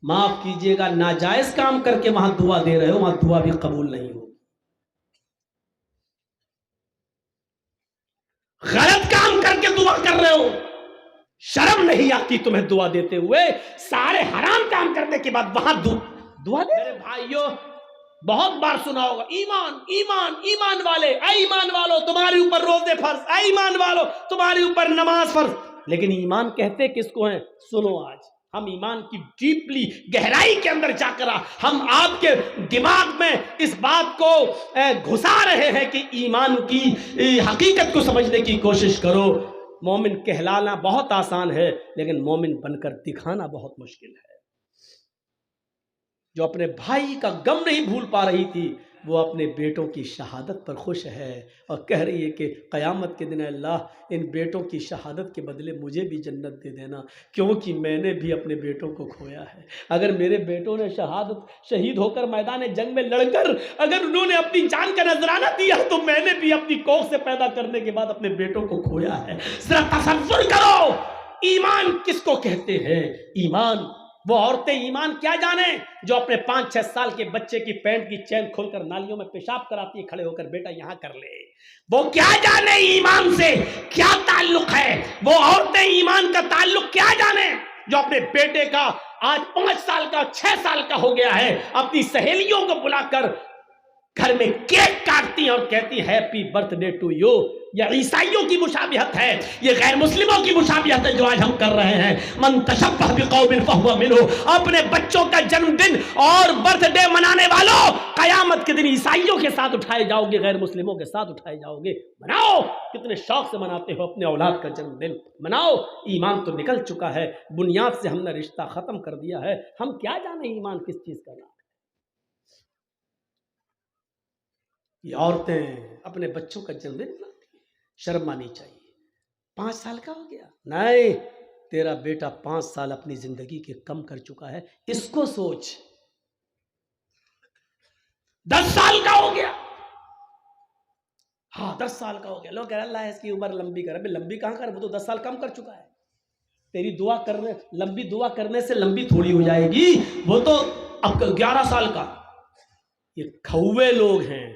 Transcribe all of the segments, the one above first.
معاف کیجئے گا، ناجائز کام کر کے وہاں دعا دے رہے ہو، وہاں دعا بھی قبول نہیں ہوگی۔ غلط کام کر کے دعا کر رہے ہو، شرم نہیں آتی تمہیں دعا دیتے ہوئے؟ سارے حرام کام کرنے کے بعد وہاں دعا دے۔ میرے بھائیو بہت بار سنا ہوگا، ایمان ایمان ایمان والے، اے ایمان والو تمہارے اوپر روزے فرض، اے ایمان والو تمہارے اوپر نماز فرض۔ لیکن ایمان کہتے کس کو ہیں؟ سنو، آج ہم ایمان کی ڈیپلی گہرائی کے اندر جا کر ہم آپ کے دماغ میں اس بات کو گھسا رہے ہیں کہ ایمان کی حقیقت کو سمجھنے کی کوشش کرو۔ مومن کہلانا بہت آسان ہے، لیکن مومن بن کر دکھانا بہت مشکل ہے۔ جو اپنے بھائی کا غم نہیں بھول پا رہی تھی، وہ اپنے بیٹوں کی شہادت پر خوش ہے اور کہہ رہی ہے کہ قیامت کے دن اللہ ان بیٹوں کی شہادت کے بدلے مجھے بھی جنت دے دینا، کیونکہ میں نے بھی اپنے بیٹوں کو کھویا ہے۔ اگر میرے بیٹوں نے شہید ہو کر میدان جنگ میں لڑ کر اگر انہوں نے اپنی جان کا نذرانہ دیا تو میں نے بھی اپنی کوکھ سے پیدا کرنے کے بعد اپنے بیٹوں کو کھویا ہے۔ ذرا تصور کرو، ایمان کس کو کہتے ہیں؟ ایمان وہ عورتیں ایمان کیا جانیں جو اپنے 5-6 سال کے بچے کی پینٹ کی چین کھول کر نالیوں میں پیشاب کراتی ہے کھڑے ہو کر، بیٹا یہاں کر لے۔ وہ کیا جانے ایمان سے کیا تعلق ہے؟ وہ عورتیں ایمان کا تعلق کیا جانے جو اپنے بیٹے کا آج 5 سال کا 6 سال کا ہو گیا ہے اپنی سہیلیوں کو بلا کر گھر میں کیک کاٹتی اور کہتی ہیپی برتھ ڈے ٹو یو۔ یہ عیسائیوں کی مشابہت ہے، یہ غیر مسلموں کی مشابہت ہے جو آج ہم کر رہے ہیں۔ من تشبہ بقوم فہو منہ۔ اپنے بچوں کا جنم دن اور برتھ ڈے منانے والوں، قیامت کے دن عیسائیوں کے ساتھ اٹھائے جاؤ گے، غیر مسلموں کے ساتھ اٹھائے جاؤ گے۔ مناؤ، کتنے شوق سے مناتے ہو اپنے اولاد کا جنم دن، مناؤ۔ ایمان تو نکل چکا ہے، بنیاد سے ہم نے رشتہ ختم کر دیا ہے۔ ہم کیا جانے ایمان کس چیز کا نام ہے؟ یہ عورتیں اپنے بچوں کا جنم دن مناتی ہیں، شرم آنی چاہیے۔ 5 سال کا ہو گیا؟ نہیں، تیرا بیٹا 5 سال اپنی زندگی کے کم کر چکا ہے، اس کو سوچ۔ 10 سال کا ہو گیا، ہاں 10 سال کا ہو گیا، لوگ کہہ رہے اللہ اس کی عمر لمبی کر۔ لمبی کہاں کر، وہ تو 10 سال کم کر چکا ہے۔ تیری دعا کرنے، لمبی دعا کرنے سے لمبی تھوڑی ہو جائے گی، وہ تو اب 11 سال کا۔ یہ کھوے لوگ ہیں،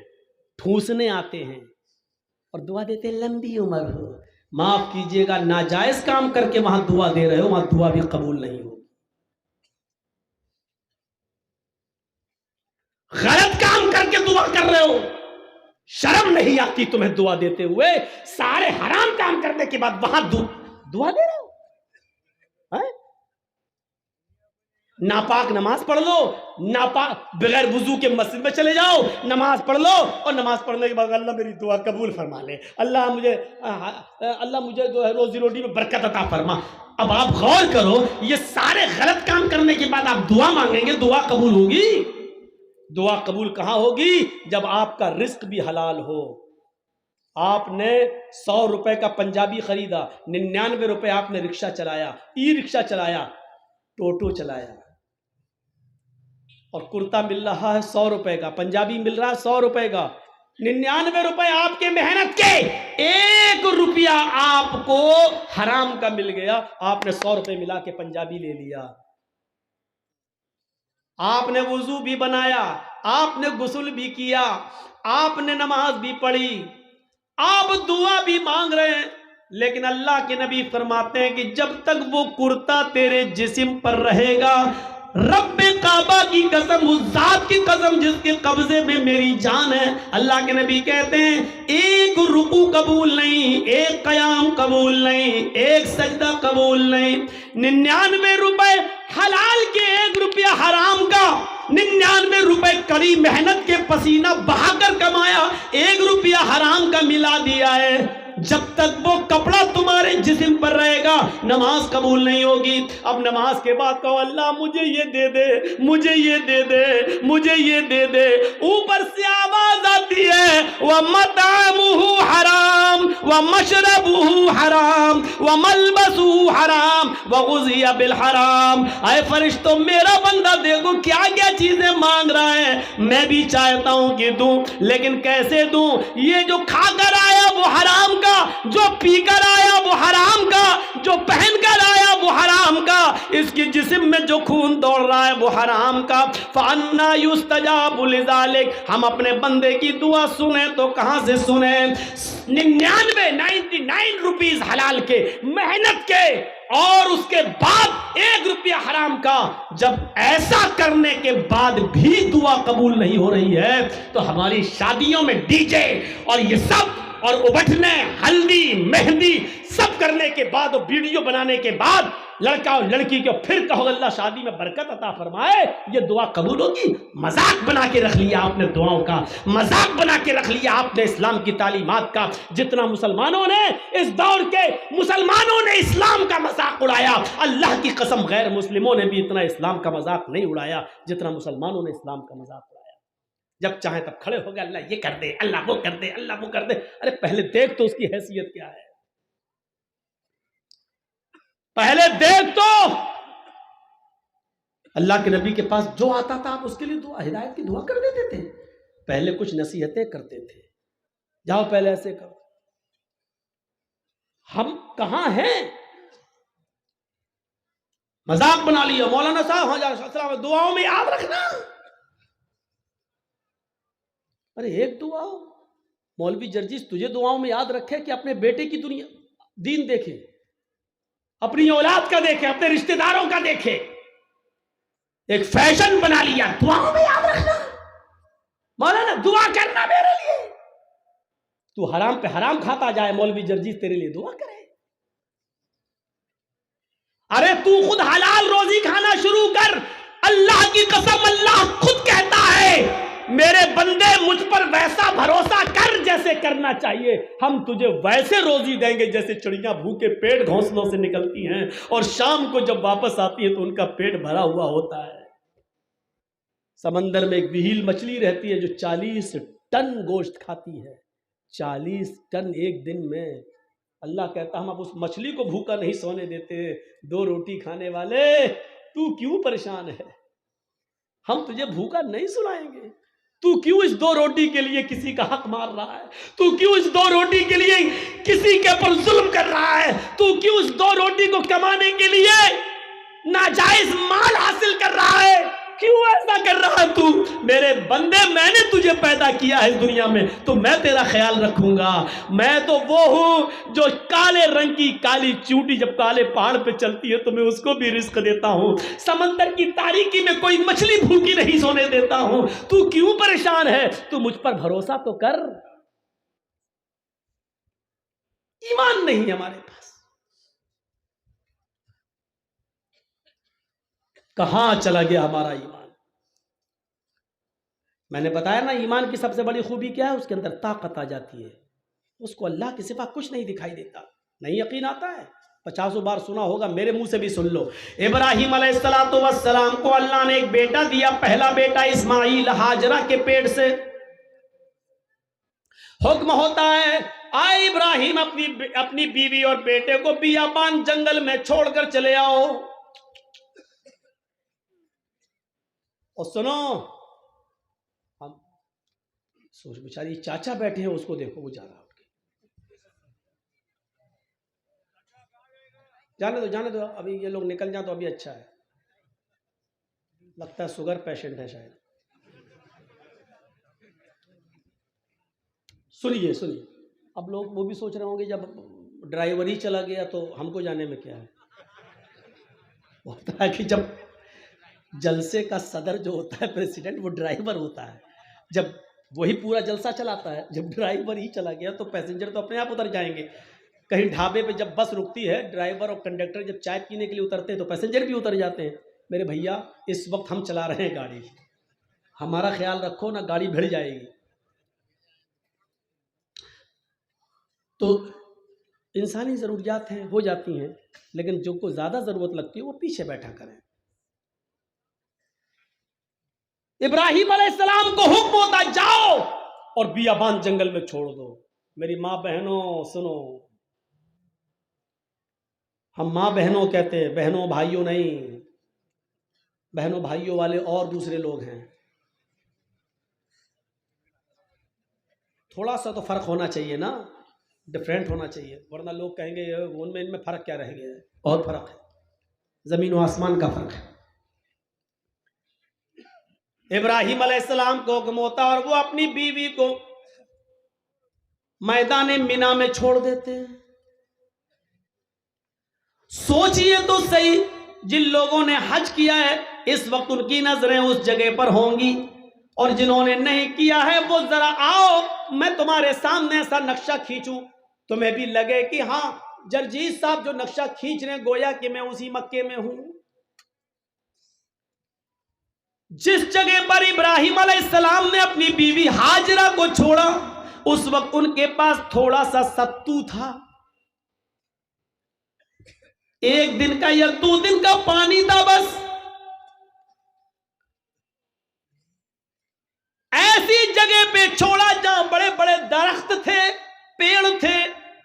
ٹھوسنے آتے ہیں اور دعا دیتے لمبی عمر ہو۔ معاف کیجئے گا، ناجائز کام کر کے وہاں دعا دے رہے ہو، وہاں دعا بھی قبول نہیں ہوگی۔ غلط کام کر کے دعا کر رہے ہو، شرم نہیں آتی تمہیں دعا دیتے ہوئے؟ سارے حرام کام کرنے کے بعد وہاں دعا دے رہے ہو۔ ناپاک نماز پڑھ لو، ناپاک بغیر وضو کے مسجد میں چلے جاؤ، نماز پڑھ لو اور نماز پڑھنے کے بعد اللہ میری دعا قبول فرما لے، اللہ مجھے جو ہے روزی روٹی میں برکت عطا فرما۔ اب آپ غور کرو، یہ سارے غلط کام کرنے کے بعد آپ دعا مانگیں گے، دعا قبول ہوگی؟ دعا قبول کہاں ہوگی؟ جب آپ کا رزق بھی حلال ہو۔ آپ نے 100 روپے کا پنجابی خریدا، 99 روپے آپ نے رکشہ چلایا، ای رکشہ چلایا، ٹوٹو چلایا، اور کرتا مل رہا ہے 100 روپے کا، پنجابی مل رہا ہے 100 روپے کا، 99 روپے آپ کے محنت کے، 1 روپیہ آپ کو حرام کا مل گیا، آپ نے 100 روپے ملا کے پنجابی لے لیا۔ آپ نے وضو بھی بنایا، آپ نے غسل بھی کیا، آپ نے نماز بھی پڑھی، آپ دعا بھی مانگ رہے ہیں، لیکن اللہ کے نبی فرماتے ہیں کہ جب تک وہ کرتا تیرے جسم پر رہے گا، رب کعبہ کی قسم، اس ذات کی قسم جس کے قبضے میں میری جان ہے، اللہ کے نبی کہتے ہیں 1 رکوع قبول نہیں، 1 قیام قبول نہیں، 1 سجدہ قبول نہیں۔ 99 روپے حلال کے، 1 روپیہ حرام کا، 99 روپے کڑی محنت کے پسینہ بہا کر کمایا، 1 روپیہ حرام کا ملا دیا ہے۔ جب تک وہ کپڑا تمہارے جسم پر رہے گا نماز قبول نہیں ہوگی۔ اب نماز کے بعد کہو اللہ مجھے یہ دے دے، مجھے یہ دے دے، مجھے یہ دے دے، اوپر سے آواز آتی ہے وَمَطْعَمُهُ حَرَامٌ وَمَشْرَبُهُ حَرَامٌ وَمَلْبَسُهُ حَرَامٌ وَغُذِّيَ بِالْحَرَامِ۔ اے فرشتوں، میرا بندہ دیکھو کیا کیا چیزیں مانگ رہا ہے، میں بھی چاہتا ہوں کہ دوں، لیکن کیسے دوں؟ یہ جو کھا کر آیا وہ حرام کا، جو پی کر آیا وہ حرام کا، جو پہن کر آیا وہ حرام کا، اس کی جسم میں جو خون دوڑ رہا ہے وہ حرام کا۔ فَأَنَّا يُسْتَجَابُ لِذَلِكَ، ہم اپنے بندے کی دعا سنیں تو کہاں سے سنیں؟ 99 روپیز حلال کے، محنت کے، اور اس کے بعد 1 روپیہ حرام کا، جب ایسا کرنے کے بعد بھی دعا قبول نہیں ہو رہی ہے تو ہماری شادیوں میں ڈی جے اور یہ سب اور ابٹھنے، ہلدی، مہندی سب کرنے کے بعد اور ویڈیو بنانے کے بعد لڑکا اور لڑکی کو پھر کہو اللہ شادی میں برکت عطا فرمائے، یہ دعا قبول ہوگی؟ مذاق بنا کے رکھ لیا آپ نے دعاؤں کا، مذاق بنا کے رکھ لیا آپ نے اسلام کی تعلیمات کا۔ جتنا مسلمانوں نے اس دور کے مسلمانوں نے اسلام کا مذاق اڑایا، اللہ کی قسم غیر مسلموں نے بھی اتنا اسلام کا مذاق نہیں اڑایا جتنا مسلمانوں نے اسلام کا مذاق اڑایا۔ جب چاہیں تب کھڑے ہو گئے، اللہ یہ کر دے، اللہ وہ کر دے، اللہ وہ کر دے۔ ارے پہلے دیکھ تو اس کی حیثیت کیا ہے، پہلے دیکھ تو۔ اللہ کے نبی کے پاس جو آتا تھا آپ اس کے لیے دعا، ہدایت کی دعا کر دیتے تھے، پہلے کچھ نصیحتیں کرتے تھے، جاؤ پہلے ایسے کرو۔ ہم کہاں ہیں؟ مذاق بنا لیا۔ مولانا صاحب ہاں السلام دعاؤں میں یاد رکھنا۔ ارے ایک دعا مولوی جرجیس تجھے دعاؤں میں یاد رکھے کہ اپنے بیٹے کی دنیا دین دیکھے، اپنی اولاد کا دیکھے، اپنے رشتہ داروں کا دیکھے، ایک فیشن بنا لیا دعاؤں میں یاد رکھنا۔ مولانا دعا کرنا میرے لیے، تو حرام پہ حرام کھاتا جائے، مولوی جرجیس تیرے لیے دعا کرے۔ ارے تو خود حلال روزی کھانا شروع کر، اللہ کی قسم اللہ خود کہتا ہے میرے بندے مجھ پر ویسا بھروسہ کر جیسے کرنا چاہیے، ہم تجھے ویسے روزی دیں گے جیسے چڑیاں بھوکے پیٹ گھونسلوں سے نکلتی ہیں اور شام کو جب واپس آتی ہیں تو ان کا پیٹ بھرا ہوا ہوتا ہے۔ سمندر میں ایک وہیل مچھلی رہتی ہے جو 40 ٹن گوشت کھاتی ہے، 40 ٹن ایک دن میں۔ اللہ کہتا ہم اب اس مچھلی کو بھوکا نہیں سونے دیتے، 2 روٹی کھانے والے تو کیوں پریشان ہے؟ ہم تجھے بھوکا نہیں سنائیں گے، تو کیوں اس 2 روٹی کے لیے کسی کا حق مار رہا ہے؟ تو کیوں اس 2 روٹی کے لیے کسی کے پر ظلم کر رہا ہے؟ تو کیوں اس 2 روٹی کو کمانے کے لیے ناجائز مال حاصل کر رہا ہے؟ کیوں ایسا کر رہا ہے تو؟ میرے بندے میں نے تجھے پیدا کیا ہے اس دنیا میں تو میں تیرا خیال رکھوں گا۔ میں تو وہ ہوں جو کالے رنگ کی کالی چونٹی جب کالے پہاڑ پہ چلتی ہے تو میں اس کو بھی رزق دیتا ہوں، سمندر کی تاریکی میں کوئی مچھلی بھوکی نہیں سونے دیتا ہوں۔ تو کیوں پریشان ہے؟ تو مجھ پر بھروسہ تو کر۔ ایمان نہیں ہمارے پاس، کہاں چلا گیا ہمارا ایمان؟ میں نے بتایا نا ایمان کی سب سے بڑی خوبی کیا ہے؟ اس کے اندر طاقت آ جاتی ہے، اس کو اللہ کے سوا کچھ نہیں دکھائی دیتا۔ نہیں یقین آتا ہے؟ 50 بار سنا ہوگا، میرے منہ سے بھی سن لو۔ ابراہیم علیہ السلام کو اللہ نے ایک بیٹا دیا، پہلا بیٹا اسماعیل ہاجرہ کے پیٹ سے۔ حکم ہوتا ہے آئے ابراہیم اپنی بیوی اور بیٹے کو بیابان جنگل میں چھوڑ کر چلے آؤ۔ اور سنو، ہم سوچ بیچاری چاچا بیٹھے ہیں، اس کو دیکھو وہ جا رہا اٹھ کے، جانے دو ابھی یہ لوگ نکل جائیں تو ابھی اچھا ہے، لگتا ہے شوگر پیشنٹ ہے شاید۔ سنیے اب لوگ وہ بھی سوچ رہے ہوں گے جب ڈرائیور ہی چلا گیا تو ہم کو جانے میں کیا ہے۔ ہوتا ہے کہ جب جلسے کا صدر جو ہوتا ہے پریزیڈنٹ، وہ ڈرائیور ہوتا ہے، جب وہی پورا جلسہ چلاتا ہے، جب ڈرائیور ہی چلا گیا تو پیسنجر تو اپنے آپ اتر جائیں گے۔ کہیں ڈھابے پہ جب بس رکتی ہے، ڈرائیور اور کنڈکٹر جب چائے پینے کے لیے اترتے ہیں تو پیسنجر بھی اتر جاتے ہیں۔ میرے بھیا اس وقت ہم چلا رہے ہیں گاڑی، ہمارا خیال رکھو نہ گاڑی بھڑ جائے گی۔ تو انسانی ضروریات ہیں ہو جاتی ہیں، لیکن جو کو زیادہ ضرورت لگتی ہے وہ پیچھے بیٹھا کریں۔ ابراہیم علیہ السلام کو حکم ہوتا جاؤ اور بیابان جنگل میں چھوڑ دو۔ میری ماں بہنوں سنو، ہم ماں بہنوں کہتے ہیں، بہنوں بھائیوں نہیں، بہنوں بھائیوں والے اور دوسرے لوگ ہیں، تھوڑا سا تو فرق ہونا چاہیے نا۔ ڈفرینٹ ہونا چاہیے، ورنہ لوگ کہیں گے ان میں فرق کیا رہ گیا ہے؟ بہت فرق ہے، زمین و آسمان کا فرق ہے۔ ابراہیم علیہ السلام کو حکم ہوتا اور وہ اپنی بیوی کو میدان مینا میں چھوڑ دیتے ہیں۔ سوچئے تو صحیح، جن لوگوں نے حج کیا ہے اس وقت ان کی نظریں اس جگہ پر ہوں گی، اور جنہوں نے نہیں کیا ہے وہ ذرا آؤ میں تمہارے سامنے ایسا نقشہ کھینچوں، تمہیں بھی لگے کہ ہاں جرجیت صاحب جو نقشہ کھینچ رہے ہیں گویا کہ میں اسی مکے میں ہوں۔ جس جگہ پر ابراہیم علیہ السلام نے اپنی بیوی ہاجرہ کو چھوڑا اس وقت ان کے پاس تھوڑا سا ستو تھا، ایک دن کا یا 2 دن کا پانی تھا بس۔ ایسی جگہ پہ چھوڑا جہاں بڑے بڑے درخت تھے، پیڑ تھے،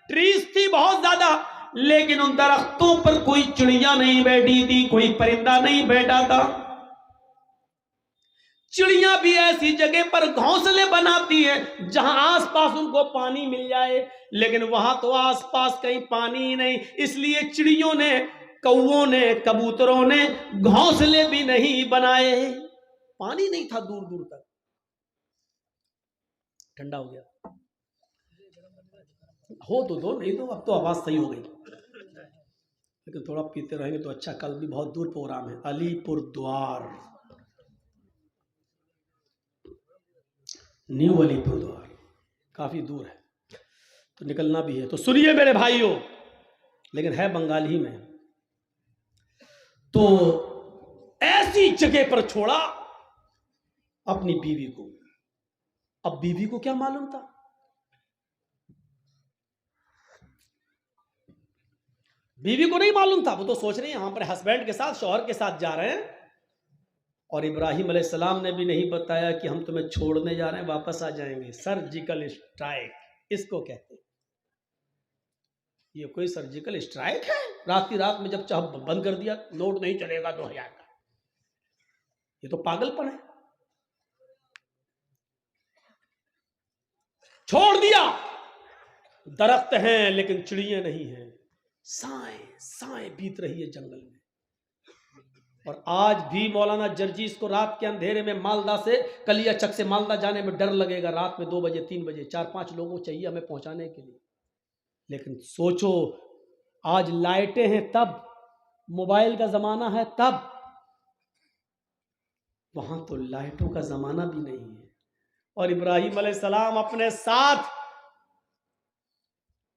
ٹریز تھی بہت زیادہ، لیکن ان درختوں پر کوئی چڑیا نہیں بیٹھی تھی، کوئی پرندہ نہیں بیٹھا تھا۔ چڑیاں بھی ایسی جگہ پر گھونسلے بناتی ہیں جہاں آس پاس ان کو پانی مل جائے، لیکن وہاں تو آس پاس کہیں پانی ہی نہیں، اس لیے چڑیوں نے، کووں نے، کبوتروں نے گھونسلے بھی نہیں بنائے، پانی نہیں تھا دور دور تک۔ ٹھنڈا ہو گیا ہو تو دو، نہیں تو اب تو آواز صحیح ہو گئی، لیکن تھوڑا پیتے رہیں گے تو اچھا۔ کل بھی بہت دور پروگرام ہے، علی پور دوار، نیو علی پور دوار، کافی دور ہے تو نکلنا بھی ہے، تو سنیے میرے بھائیوں، لیکن ہے بنگالی میں۔ تو ایسی جگہ پر چھوڑا اپنی بیوی کو۔ اب بیوی کو کیا معلوم تھا؟ بیوی کو نہیں معلوم تھا، وہ تو سوچ رہی ہیں یہاں پر ہسبینڈ کے ساتھ، شوہر کے ساتھ جا رہے ہیں، اور ابراہیم علیہ السلام نے بھی نہیں بتایا کہ ہم تمہیں چھوڑنے جا رہے ہیں، واپس آ جائیں گے۔ سرجیکل اسٹرائک اس کو کہتے ہیں۔ یہ کوئی سرجیکل اسٹرائک ہے؟ رات کی رات میں جب چاہ بند کر دیا، نوٹ نہیں چلے گا 2000 کا، یہ تو پاگل پن ہے۔ چھوڑ دیا، درخت ہیں لیکن چڑیاں نہیں ہیں، سائیں بیت رہی ہے جنگل میں۔ اور آج بھی مولانا جرجیس کو رات کے اندھیرے میں مالدہ سے، کلیا چک سے مالدہ جانے میں ڈر لگے گا، رات میں 2 بجے 3 بجے 4-5 لوگوں چاہیے ہمیں پہنچانے کے لیے۔ لیکن سوچو آج لائٹیں ہیں تب، موبائل کا زمانہ ہے تب، وہاں تو لائٹوں کا زمانہ بھی نہیں ہے، اور ابراہیم علیہ السلام اپنے ساتھ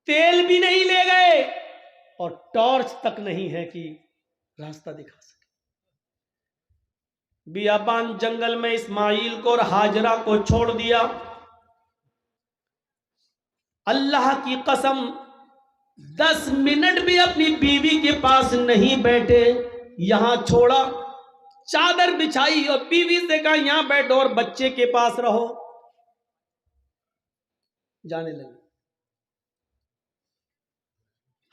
تیل بھی نہیں لے گئے اور ٹارچ تک نہیں ہے کہ راستہ دکھا سکے۔ بیابان جنگل میں اسماعیل کو اور ہاجرہ کو چھوڑ دیا۔ اللہ کی قسم 10 منٹ بھی اپنی بیوی کے پاس نہیں بیٹھے، یہاں چھوڑا، چادر بچھائی اور بیوی سے کہا یہاں بیٹھو اور بچے کے پاس رہو، جانے لگے۔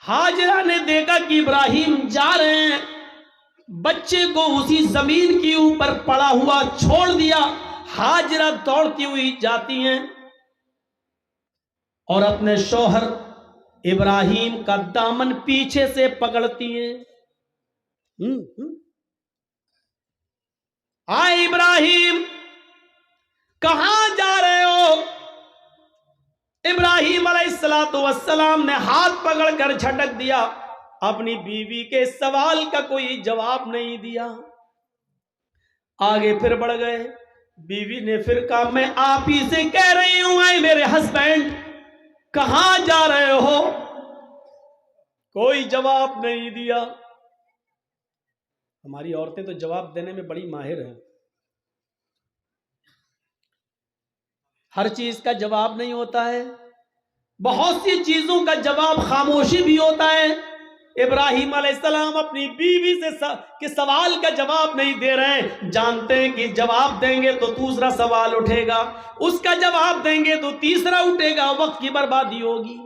ہاجرہ نے دیکھا کہ ابراہیم جا رہے ہیں، بچے کو اسی زمین کے اوپر پڑا ہوا چھوڑ دیا۔ ہاجرہ دوڑتی ہوئی جاتی ہیں اور اپنے شوہر ابراہیم کا دامن پیچھے سے پکڑتی ہیں۔ آئے ابراہیم، کہاں جا رہے ہو؟ ابراہیم علیہ السلام نے ہاتھ پکڑ کر جھٹک دیا، اپنی بیوی کے سوال کا کوئی جواب نہیں دیا، آگے پھر بڑھ گئے۔ بیوی نے پھر کہا میں آپ ہی سے کہہ رہی ہوں، اے میرے ہسبینڈ کہاں جا رہے ہو؟ کوئی جواب نہیں دیا۔ ہماری عورتیں تو جواب دینے میں بڑی ماہر ہیں، ہر چیز کا جواب نہیں ہوتا ہے، بہت سی چیزوں کا جواب خاموشی بھی ہوتا ہے۔ ابراہیم علیہ السلام اپنی بیوی سے کے سوال کا جواب نہیں دے رہے ہیں، جانتے ہیں کہ جواب دیں گے تو دوسرا سوال اٹھے گا، اس کا جواب دیں گے تو تیسرا اٹھے گا، وقت کی بربادی ہوگی۔